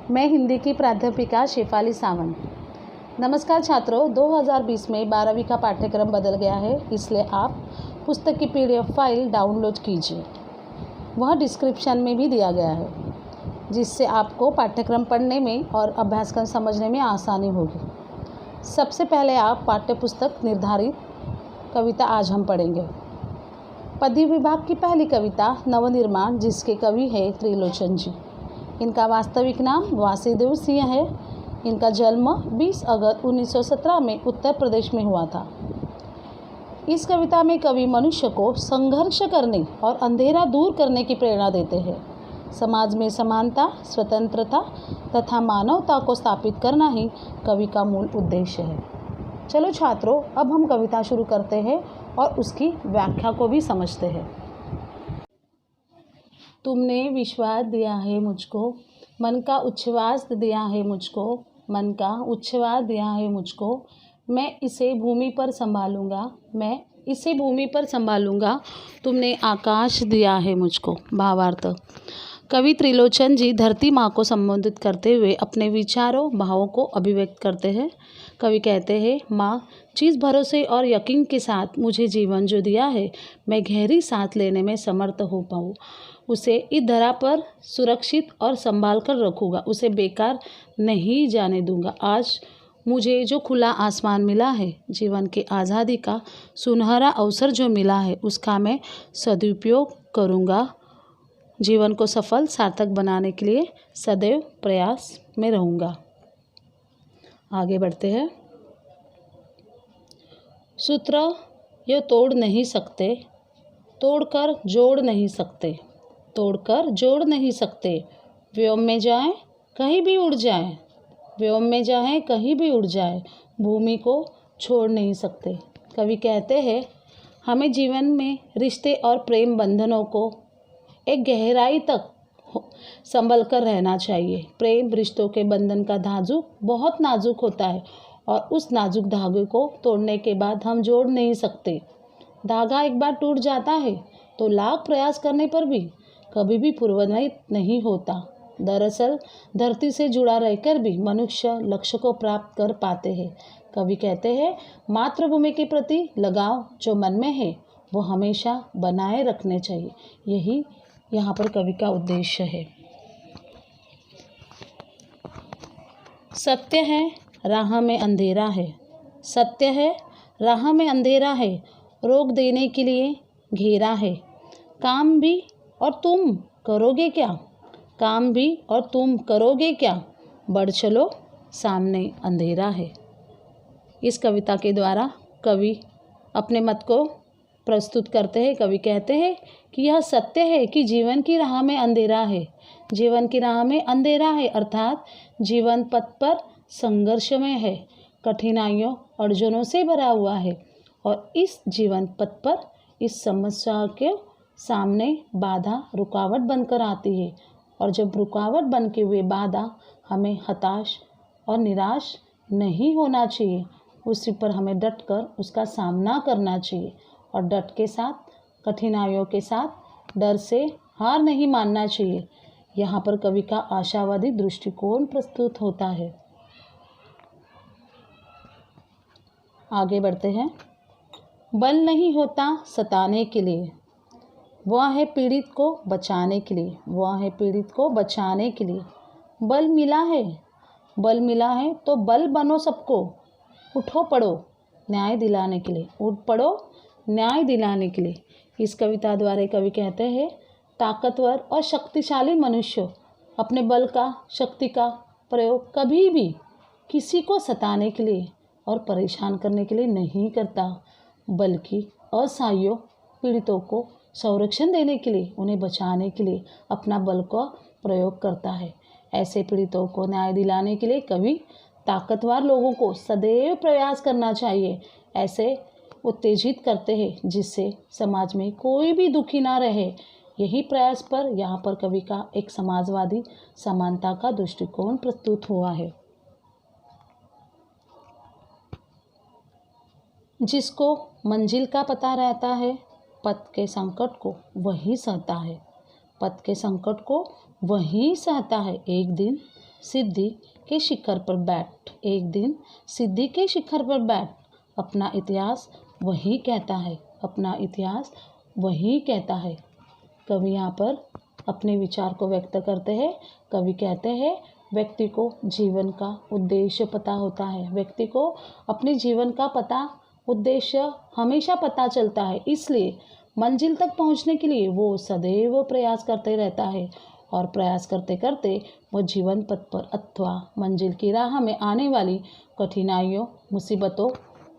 मैं हिंदी की प्राध्यापिका शेफाली सावंत। नमस्कार छात्रों, 2020 में 12वीं का पाठ्यक्रम बदल गया है, इसलिए आप पुस्तक की PDF फाइल डाउनलोड कीजिए। वह डिस्क्रिप्शन में भी दिया गया है, जिससे आपको पाठ्यक्रम पढ़ने में और अभ्यासक्रम समझने में आसानी होगी। सबसे पहले आप पाठ्यपुस्तक निर्धारित कविता आज हम पढ़ेंगे। पद्य विभाग की पहली कविता नवनिर्माण, जिसके कवि है त्रिलोचन जी। इनका वास्तविक नाम वासुदेव सिंह है। इनका जन्म 20 अगस्त 1917 में उत्तर प्रदेश में हुआ था। इस कविता में कवि मनुष्य को संघर्ष करने और अंधेरा दूर करने की प्रेरणा देते हैं। समाज में समानता, स्वतंत्रता तथा मानवता को स्थापित करना ही कवि का मूल उद्देश्य है। चलो छात्रों, अब हम कविता शुरू करते हैं और उसकी व्याख्या को भी समझते हैं। तुमने विश्वास दिया है मुझको, मन का उच्छ्वास दिया है मुझको, मन का उच्छ्वास दिया है मुझको। मैं इसे भूमि पर संभालूंगा, मैं इसे भूमि पर संभालूंगा। तुमने आकाश दिया है मुझको। भावार्थ: कवि त्रिलोचन जी धरती माँ को संबोधित करते हुए अपने विचारों भावों को अभिव्यक्त करते हैं। कवि कहते हैं, माँ, जिस भरोसे और यकीन के साथ मुझे जीवन जो दिया है, मैं गहरी सांस लेने में समर्थ हो पाऊँ, उसे इस धरा पर सुरक्षित और संभाल कर रखूँगा, उसे बेकार नहीं जाने दूँगा। आज मुझे जो खुला आसमान मिला है, जीवन की आज़ादी का सुनहरा अवसर जो मिला है, उसका मैं सदुपयोग करूँगा। जीवन को सफल सार्थक बनाने के लिए सदैव प्रयास में रहूँगा। आगे बढ़ते हैं। सूत्र ये तोड़ नहीं सकते, तोड़कर जोड़ नहीं सकते, तोड़कर जोड़ नहीं सकते। व्योम में जाएं, कहीं भी उड़ जाएं, व्योम में जाएं, कहीं भी उड़ जाएं, भूमि को छोड़ नहीं सकते। कवि कहते हैं, हमें जीवन में रिश्ते और प्रेम बंधनों को एक गहराई तक संभल कर रहना चाहिए। प्रेम रिश्तों के बंधन का धागा बहुत नाजुक होता है और उस नाजुक धागे को तोड़ने के बाद हम जोड़ नहीं सकते। धागा एक बार टूट जाता है तो लाख प्रयास करने पर भी कभी भी पूर्वनित नहीं होता। दरअसल धरती से जुड़ा रहकर भी मनुष्य लक्ष्य को प्राप्त कर पाते हैं। कवि कहते हैं, मातृभूमि के प्रति लगाव जो मन में है, वो हमेशा बनाए रखने चाहिए। यही यहाँ पर कवि का उद्देश्य है। सत्य है, राह में अंधेरा है, सत्य है, राह में अंधेरा है, रोक देने के लिए घेरा है। काम भी और तुम करोगे क्या, काम भी और तुम करोगे क्या, बढ़ चलो सामने अंधेरा है। इस कविता के द्वारा कवि अपने मत को प्रस्तुत करते हैं। कवि कहते हैं कि यह सत्य है कि जीवन की राह में अंधेरा है। जीवन की राह में अंधेरा है अर्थात जीवन पथ पर संघर्षमय है, कठिनाइयों अड़चनों से भरा हुआ है और इस जीवन पथ पर इस समस्या के सामने बाधा रुकावट बनकर आती है और जब रुकावट बन के हुए बाधा, हमें हताश और निराश नहीं होना चाहिए। उसी पर हमें डट कर उसका सामना करना चाहिए और डट के साथ, कठिनाइयों के साथ, डर से हार नहीं मानना चाहिए। यहाँ पर कवि का आशावादी दृष्टिकोण प्रस्तुत होता है। आगे बढ़ते हैं। बल नहीं होता सताने के लिए, वह है पीड़ित को बचाने के लिए, वह है पीड़ित को बचाने के लिए। बल मिला है, बल मिला है तो बल बनो सबको, उठो पड़ो न्याय दिलाने के लिए, उठ पड़ो न्याय दिलाने के लिए। इस कविता द्वारा कवि कहते हैं, ताकतवर और शक्तिशाली मनुष्य अपने बल का, शक्ति का प्रयोग कभी भी किसी को सताने के लिए और परेशान करने के लिए नहीं करता, बल्कि असहायों पीड़ितों को संरक्षण देने के लिए, उन्हें बचाने के लिए अपना बल का प्रयोग करता है। ऐसे पीड़ितों को न्याय दिलाने के लिए कवि ताकतवर लोगों को सदैव प्रयास करना चाहिए, ऐसे उत्तेजित करते हैं जिससे समाज में कोई भी दुखी ना रहे। यही प्रयास पर यहाँ पर कवि का एक समाजवादी समानता का दृष्टिकोण प्रस्तुत हुआ है। जिसको मंजिल का पता रहता है, पथ के संकट को वही सहता है, पथ के संकट को वही सहता है। एक दिन सिद्धि के शिखर पर बैठ, एक दिन सिद्धि के शिखर पर बैठ, अपना इतिहास वही कहता है, अपना इतिहास वही कहता है। कवि यहाँ पर अपने विचार को व्यक्त करते हैं। कवि कहते हैं व्यक्ति को जीवन का उद्देश्य पता होता है, व्यक्ति को अपने जीवन का उद्देश्य हमेशा पता चलता है, इसलिए मंजिल तक पहुंचने के लिए वो सदैव प्रयास करते रहता है और प्रयास करते करते वो जीवन पथ पर अथवा मंजिल की राह में आने वाली कठिनाइयों, मुसीबतों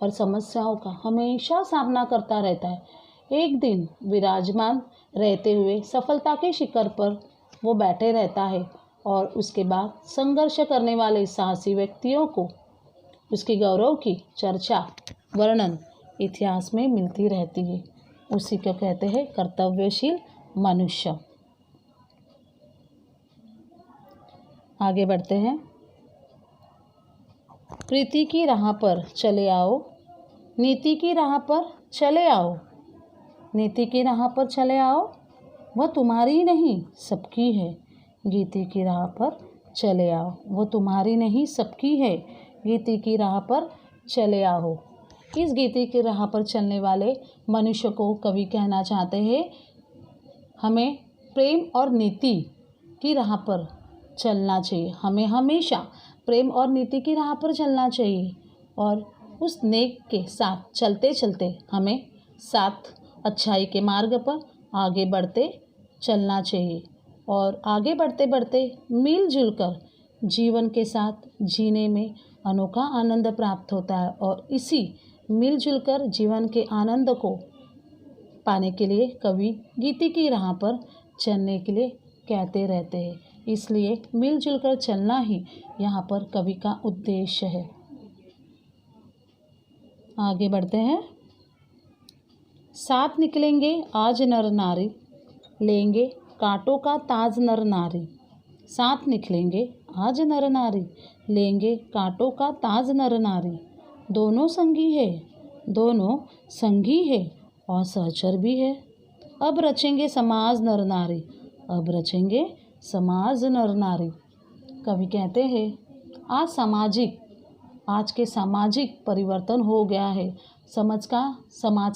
और समस्याओं का हमेशा सामना करता रहता है। एक दिन विराजमान रहते हुए सफलता के शिखर पर वो बैठे रहता है और उसके बाद संघर्ष करने वाले साहसी व्यक्तियों को उसके गौरव की चर्चा, वर्णन इतिहास में मिलती रहती है। उसी को कहते हैं कर्तव्यशील मनुष्य। आगे बढ़ते हैं। प्रीति की राह पर चले आओ, नीति की राह पर चले आओ, नीति की राह पर चले आओ, वह तुम्हारी नहीं सबकी है। गीति की राह पर चले आओ, वो तुम्हारी नहीं सबकी है। गीति की राह पर चले आओ। इस गीति की राह पर चलने वाले मनुष्य को कवि कहना चाहते हैं हमें प्रेम और नीति की राह पर चलना चाहिए। हमें हमेशा प्रेम और नीति की राह पर चलना चाहिए और उस नेक के साथ चलते चलते हमें साथ अच्छाई के मार्ग पर आगे बढ़ते चलना चाहिए और आगे बढ़ते बढ़ते मिलजुल कर जीवन के साथ जीने में अनोखा आनंद प्राप्त होता है और इसी मिलजुल कर जीवन के आनंद को पाने के लिए कवि गीति की राह पर चलने के लिए कहते रहते हैं। इसलिए मिलजुल कर चलना ही यहाँ पर कवि का उद्देश्य है। आगे बढ़ते हैं। साथ निकलेंगे आज नर नारी, लेंगे कांटों का ताज नर नारी। साथ निकलेंगे आज नर नारी, लेंगे कांटों का ताज नर नारी। दोनों संगी है, दोनों संगी है और सहचर भी है। अब रचेंगे समाज नर नारी, अब रचेंगे समाज नर नारी। कवि कहते हैं आज के सामाजिक परिवर्तन हो गया है, समाज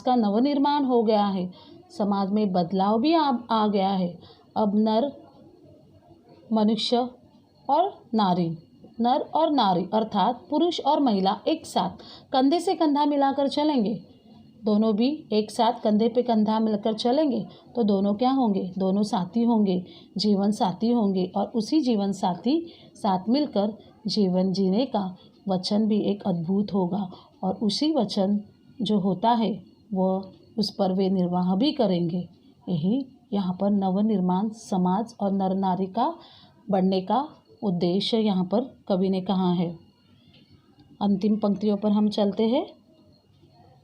का नवनिर्माण हो गया है, समाज में बदलाव भी आ गया है। अब नर और नारी अर्थात पुरुष और महिला एक साथ कंधे से कंधा मिलाकर चलेंगे। दोनों भी एक साथ कंधे पे कंधा मिलकर चलेंगे तो दोनों क्या होंगे? दोनों साथी होंगे, जीवन साथी होंगे और उसी जीवन साथी साथ मिलकर जीवन जीने का वचन भी एक अद्भुत होगा और उसी वचन जो होता है वह उस पर वे निर्वाह भी करेंगे। यही यहाँ पर नवनिर्माण समाज और नर नारी का बढ़ने का उद्देश्य यहाँ पर कवि ने कहा है। अंतिम पंक्तियों पर हम चलते हैं।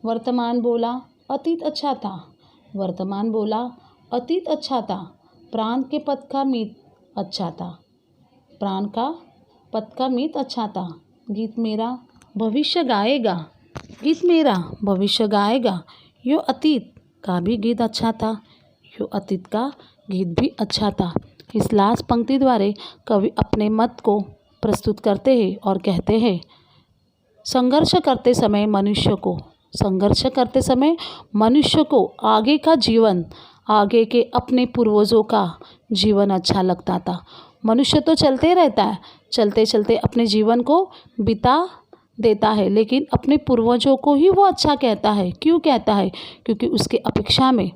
वर्तमान बोला अतीत अच्छा था, वर्तमान बोला अतीत अच्छा था, प्राण के पथ का मीत अच्छा था, प्राण का पथ का मीत अच्छा था। गीत मेरा भविष्य गाएगा, गीत मेरा भविष्य गाएगा, यो अतीत का भी गीत अच्छा था, यो अतीत का गीत भी अच्छा था। इस लास्ट पंक्ति द्वारा कवि अपने मत को प्रस्तुत करते हैं और कहते हैं संघर्ष करते समय मनुष्य को आगे का जीवन, आगे के अपने पूर्वजों का जीवन अच्छा लगता था। मनुष्य तो चलते रहता है, चलते चलते अपने जीवन को बिता देता है, लेकिन अपने पूर्वजों को ही वो अच्छा कहता है। क्यों कहता है? क्योंकि उसके अपेक्षा में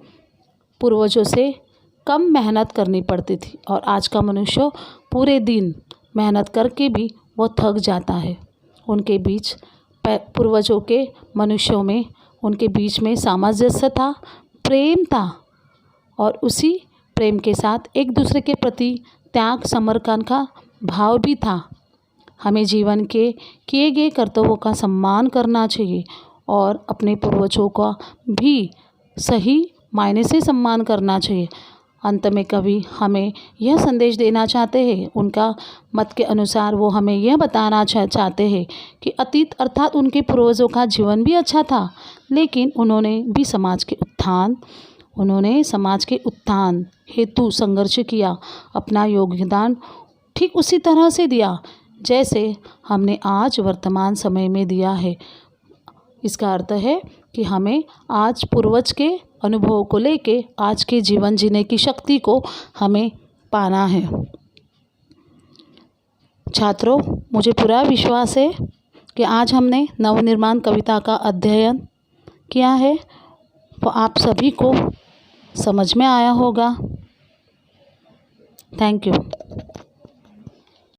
पूर्वजों से कम मेहनत करनी पड़ती थी और आज का मनुष्य पूरे दिन मेहनत करके भी वो थक जाता है। उनके बीच पूर्वजों के मनुष्यों में उनके बीच में सामंजस्य था, प्रेम था और उसी प्रेम के साथ एक दूसरे के प्रति त्याग समर्पण का भाव भी था। हमें जीवन के किए गए कर्तव्यों का सम्मान करना चाहिए और अपने पूर्वजों का भी सही मायने से सम्मान करना चाहिए। अंत में कवि हमें यह संदेश देना चाहते हैं, उनका मत के अनुसार वो हमें यह बताना चाहते हैं कि अतीत अर्थात उनके पूर्वजों का जीवन भी अच्छा था, लेकिन उन्होंने समाज के उत्थान हेतु संघर्ष किया, अपना योगदान ठीक उसी तरह से दिया जैसे हमने आज वर्तमान समय में दिया है। इसका अर्थ है कि हमें आज पूर्वज के अनुभव को लेके आज के जीवन जीने की शक्ति को हमें पाना है। छात्रों, मुझे पूरा विश्वास है कि आज हमने नवनिर्माण कविता का अध्ययन किया है, वो आप सभी को समझ में आया होगा। Thank you.